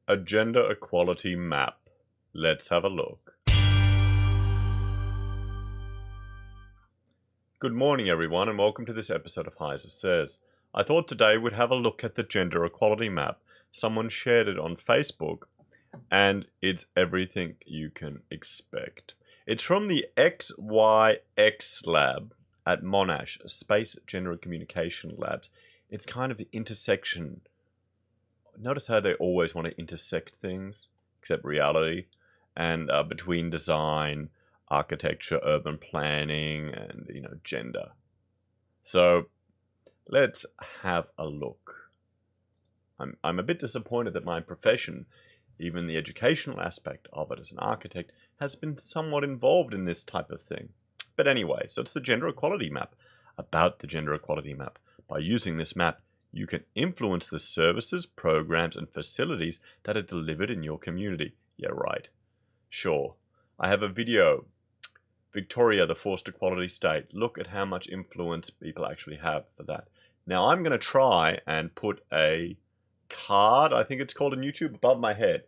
A gender equality map. Let's have a look. Good morning, everyone, and welcome to this episode of Heiser Says. I thought today we'd have a look at the gender equality map. Someone shared it on Facebook, and it's everything you can expect. It's from the XYX lab at Monash, Space Gender Communication Labs. It's kind of the intersection. Notice how they always want to intersect things, except reality, and between design, architecture, urban planning, and gender. So let's have a look. I'm a bit disappointed that my profession, even the educational aspect of it as an architect, has been somewhat involved in this type of thing. But anyway, so it's the gender equality map. About the gender equality map. By using this map, you can influence the services, programs, and facilities that are delivered in your community. Yeah, right. Sure. I have a video. Victoria, the forced equality state. Look at how much influence people actually have for that. Now, I'm going to try and put a card, I think it's called on YouTube, above my head.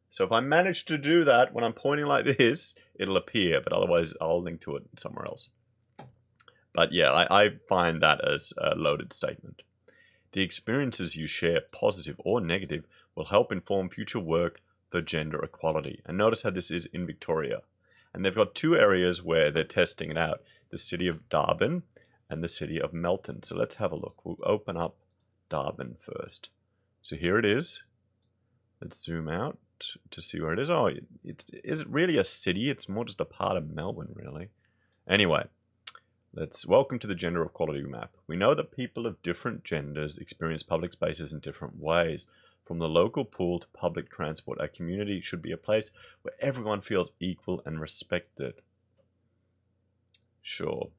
So if I manage to do that when I'm pointing like this, it'll appear. But otherwise, I'll link to it somewhere else. But yeah, I find that as a loaded statement. The experiences you share, positive or negative, will help inform future work for gender equality. And notice how this is in Victoria. And they've got two areas where they're testing it out. The city of Darwin and the city of Melton. So let's have a look. We'll open up Darwin first. So here it is. Let's zoom out to see where it is. Oh, is it really a city? It's more just a part of Melbourne, really. Anyway. Welcome to the gender equality map. We know that people of different genders experience public spaces in different ways. From the local pool to public transport, our community should be a place where everyone feels equal and respected. Sure.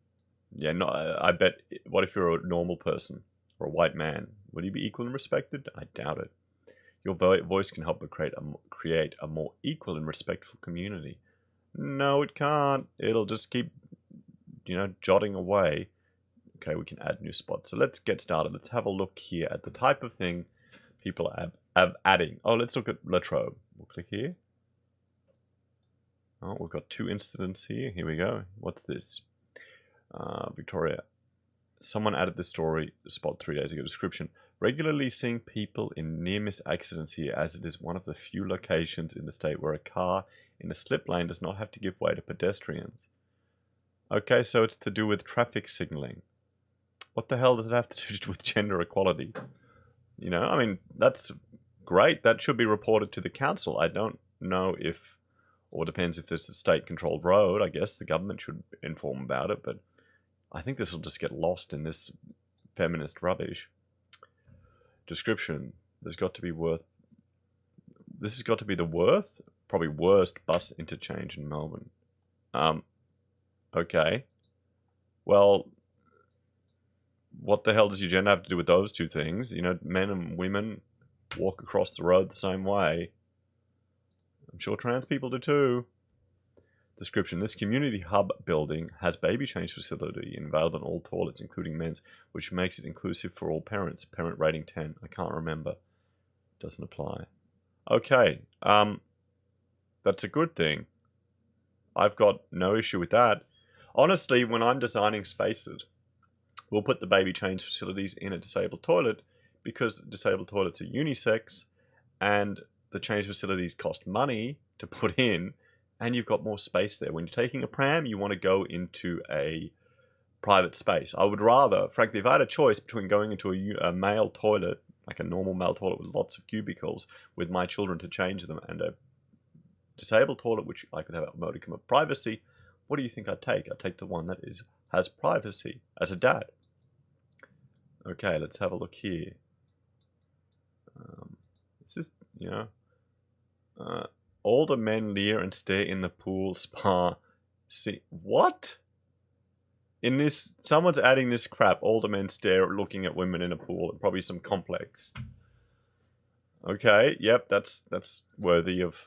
Yeah, no, I bet, what if you're a normal person or a white man? Will you be equal and respected? I doubt it. Your voice can help create a more equal and respectful community. No, it can't. It'll just keep jotting away. Okay, we can add new spots. So let's get started. Let's have a look here at the type of thing people are adding. Oh, let's look at Latrobe. We'll click here. Oh, we've got two incidents here. Here we go. What's this? Victoria. Someone added this story spot 3 days ago. Description. Regularly seeing people in near-miss accidents here, as it is one of the few locations in the state where a car in a slip lane does not have to give way to pedestrians. Okay, so it's to do with traffic signaling. What the hell does it have to do with gender equality? I mean, that's great. That should be reported to the council. I don't know if, or depends if it's a state-controlled road. I guess the government should inform about it, but I think this will just get lost in this feminist rubbish. Description. This has got to be the probably worst bus interchange in Melbourne. Okay. Well, what the hell does your gender have to do with those two things? Men and women walk across the road the same way. I'm sure trans people do too. Description. This community hub building has baby change facility available in all toilets, including men's, which makes it inclusive for all parents. Parent rating 10. I can't remember. Doesn't apply. Okay. That's a good thing. I've got no issue with that. Honestly, when I'm designing spaces, we'll put the baby change facilities in a disabled toilet because disabled toilets are unisex and the change facilities cost money to put in and you've got more space there. When you're taking a pram, you want to go into a private space. I would rather, frankly, if I had a choice between going into a male toilet, like a normal male toilet with lots of cubicles with my children to change them, and a disabled toilet which I could have a modicum of privacy, what do you think I'd take? I'd take the one that has privacy as a dad. Okay, let's have a look here. It's just, older men leer and stare in the pool spa. See, what? In this, someone's adding this crap. Older men stare looking at women in a pool. Probably some complex. Okay, yep, that's worthy of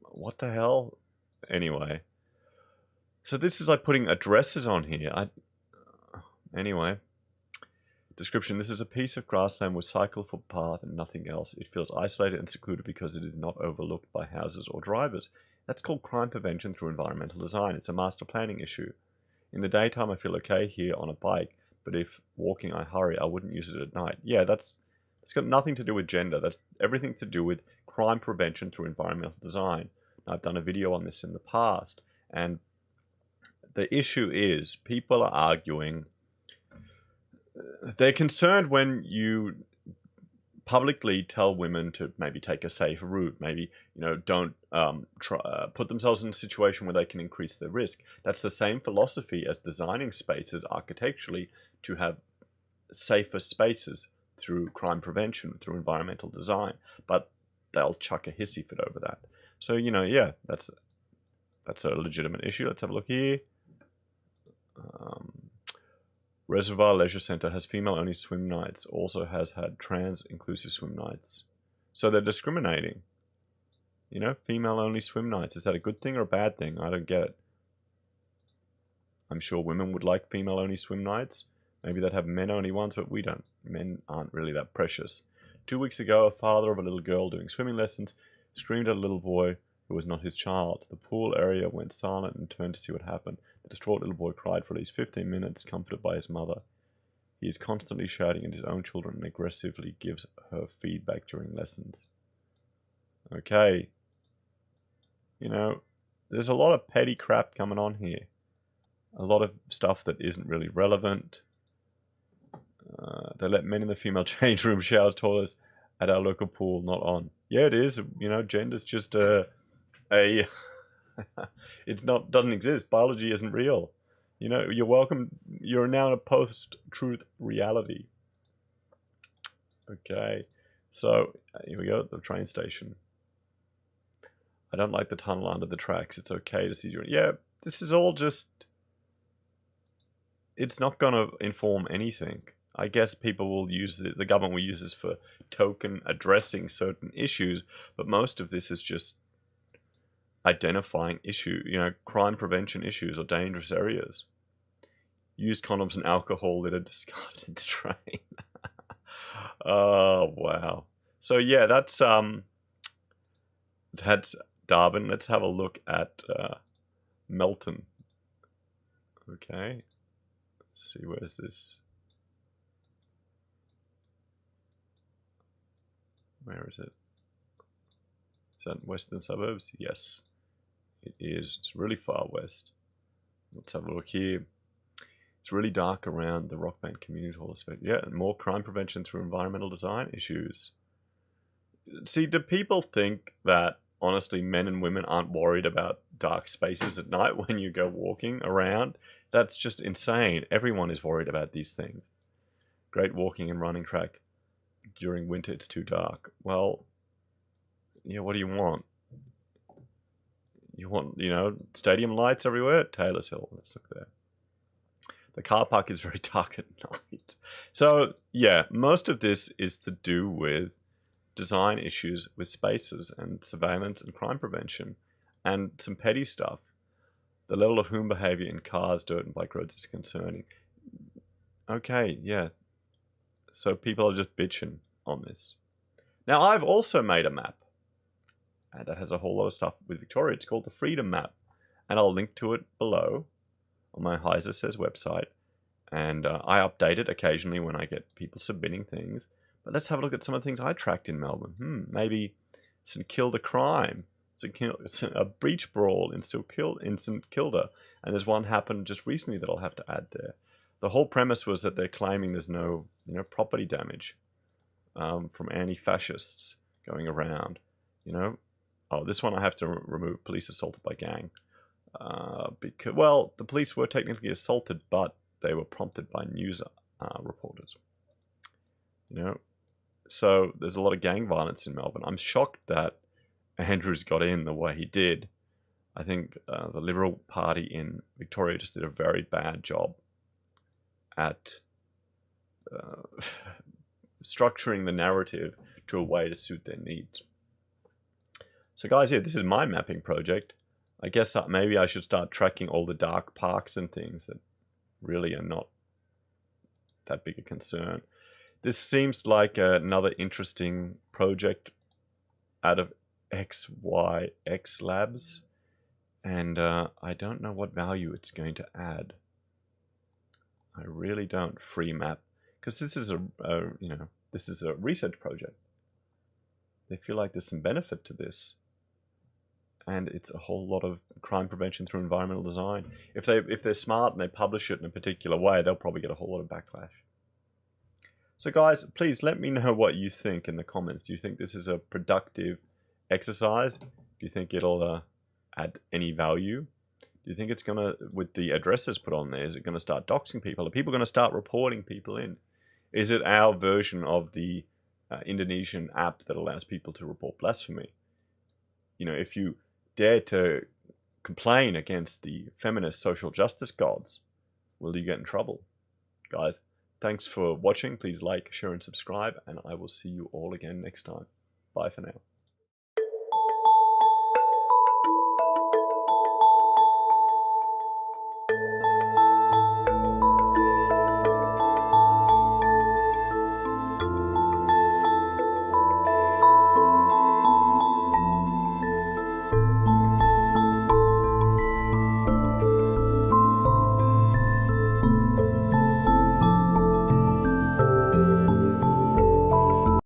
what the hell? Anyway. So this is like putting addresses on here. Anyway. Description: this is a piece of grassland with cycle for path and nothing else. It feels isolated and secluded because it is not overlooked by houses or drivers. That's called crime prevention through environmental design. It's a master planning issue. In the daytime I feel okay here on a bike, but if walking I hurry, I wouldn't use it at night. Yeah, it's got nothing to do with gender. That's everything to do with crime prevention through environmental design. I've done a video on this in the past, and the issue is people are arguing. They're concerned when you publicly tell women to maybe take a safe route, maybe, don't put themselves in a situation where they can increase their risk. That's the same philosophy as designing spaces architecturally to have safer spaces through crime prevention, through environmental design. But they'll chuck a hissy fit over that. So, yeah, that's a legitimate issue. Let's have a look here. Reservoir Leisure Centre has female-only swim nights, also has had trans-inclusive swim nights. So they're discriminating. Female-only swim nights. Is that a good thing or a bad thing? I don't get it. I'm sure women would like female-only swim nights. Maybe they'd have men-only ones, but we don't. Men aren't really that precious. 2 weeks ago, a father of a little girl doing swimming lessons screamed at a little boy who was not his child. The pool area went silent and turned to see what happened. The distraught little boy cried for at least 15 minutes, comforted by his mother. He is constantly shouting at his own children and aggressively gives her feedback during lessons. Okay. There's a lot of petty crap coming on here. A lot of stuff that isn't really relevant. They let men in the female change room, showers, toilets at our local pool, not on. Yeah, it is. Gender's just it's not, doesn't exist. Biology isn't real. You're welcome. You're now in a post-truth reality. Okay, so here we go at the train station. I don't like the tunnel under the tracks. It's okay to see you. Yeah, this is all just. It's not going to inform anything. I guess people will use it. The government will use this for token addressing certain issues, but most of this is just identifying crime prevention issues or dangerous areas. Use condoms and alcohol that are discarded in the train. Oh wow. So yeah, that's Darwin. Let's have a look at Melton. Okay. Let's see, where's this? Where is it? Is that western suburbs? Yes, it is. It's really far west. Let's have a look here. It's really dark around the Rockbank Community Hall. Yeah, and more crime prevention through environmental design issues. See, do people think that, honestly, men and women aren't worried about dark spaces at night when you go walking around? That's just insane. Everyone is worried about these things. Great walking and running track. During winter, it's too dark. Well, yeah, what do you want? You want, stadium lights everywhere? Taylor's Hill. Let's look there. The car park is very dark at night. So, yeah, most of this is to do with design issues with spaces and surveillance and crime prevention and some petty stuff. The level of human behavior in cars, dirt, and bike roads is concerning. Okay, yeah. So people are just bitching on this. Now, I've also made a map. And that has a whole lot of stuff with Victoria. It's called the Freedom Map. And I'll link to it below on my Heiser Says website. And I update it occasionally when I get people submitting things. But let's have a look at some of the things I tracked in Melbourne. Maybe St Kilda crime. A breach brawl in St Kilda. And there's one happened just recently that I'll have to add there. The whole premise was that they're claiming there's no property damage from anti-fascists going around. Oh, this one I have to remove. Police assaulted by gang. Because, well, the police were technically assaulted, but they were prompted by news reporters. So there's a lot of gang violence in Melbourne. I'm shocked that Andrews got in the way he did. I think the Liberal Party in Victoria just did a very bad job at structuring the narrative to a way to suit their needs. So guys, yeah, this is my mapping project. I guess that maybe I should start tracking all the dark parks and things that really are not that big a concern. This seems like another interesting project out of XYX Labs, and I don't know what value it's going to add. I really don't. Free map, because this is this is a research project. They feel like there's some benefit to this, and it's a whole lot of crime prevention through environmental design. If they're smart and they publish it in a particular way, they'll probably get a whole lot of backlash. So guys, please let me know what you think in the comments. Do you think this is a productive exercise? Do you think it'll add any value? Do you think it's gonna, with the addresses put on there, is it gonna start doxing people? Are people gonna start reporting people in? Is it our version of the Indonesian app that allows people to report blasphemy? You know, if you dare to complain against the feminist social justice gods, will you get in trouble? Guys, thanks for watching. Please like, share, and subscribe, and I will see you all again next time. Bye for now.